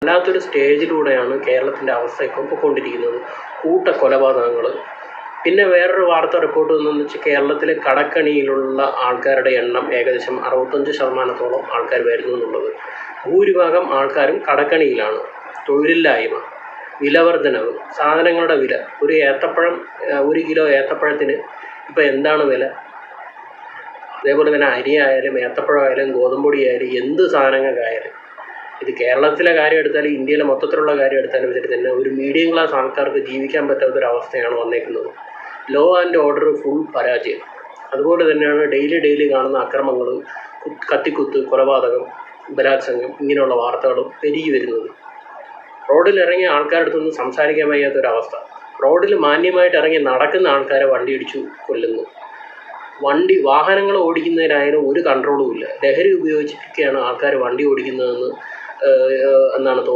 വല്ലാത്തൊരു സ്റ്റേജിലൂടെയാണ് കേരളത്തിൻ്റെ അവസ്ഥ ഇപ്പം പൊയ്ക്കൊണ്ടിരിക്കുന്നത്. കൊലപാതകങ്ങൾ. പിന്നെ വേറൊരു വാർത്ത റിപ്പോർട്ട് വന്നതെന്ന് വെച്ചാൽ കേരളത്തിലെ കടക്കണിയിലുള്ള ആൾക്കാരുടെ എണ്ണം ഏകദേശം 65% ആൾക്കാർ വരുന്നു എന്നുള്ളത്. ഭൂരിഭാഗം ആൾക്കാരും കടക്കണിയിലാണ്. തൊഴിലില്ലായ്മ, വിലവർദ്ധനവ്, സാധനങ്ങളുടെ വില. ഒരു ഏത്തപ്പഴം, 1 കിലോ ഏത്തപ്പഴത്തിന് ഇപ്പോൾ എന്താണ് വില? അതേപോലെ തന്നെ അരി ആയാലും ഏത്തപ്പഴമായാലും ഗോതമ്പൊടി ആയാലും എന്ത് സാധനങ്ങൾക്കായാലും. ഇത് കേരളത്തിലെ കാര്യം എടുത്താലും ഇന്ത്യയിലെ മൊത്തത്തിലുള്ള കാര്യം എടുത്താലും ശരി തന്നെ ഒരു മീഡിയം ക്ലാസ് ആൾക്കാർക്ക് ജീവിക്കാൻ പറ്റാത്തൊരവസ്ഥയാണ് വന്നേക്കുന്നത്. ലോ ആൻഡ് ഓർഡർ ഫുൾ പരാജയം. അതുപോലെ തന്നെയാണ് ഡെയിലി കാണുന്ന അക്രമങ്ങൾ, കത്തിക്കുത്ത്, കൊലപാതകം, ബലാത്സംഗം, ഇങ്ങനെയുള്ള വാർത്തകളും പെരുകി വരുന്നത്. റോഡിലിറങ്ങിയ ആൾക്കാരുടെ അടുത്തൊന്നും സംസാരിക്കാൻ വയ്യാത്തൊരവസ്ഥ. റോഡിൽ മാന്യമായിട്ട് ഇറങ്ങി നടക്കുന്ന ആൾക്കാരെ വണ്ടി ഇടിച്ചു കൊല്ലുന്നു. വാഹനങ്ങൾ ഓടിക്കുന്നതിനായാലും ഒരു കൺട്രോളും ഇല്ല. ലഹരി ഉപയോഗിച്ചിട്ടൊക്കെയാണ് ആൾക്കാർ വണ്ടി ഓടിക്കുന്നതെന്ന് എന്നാണ് തോന്നുന്നത്.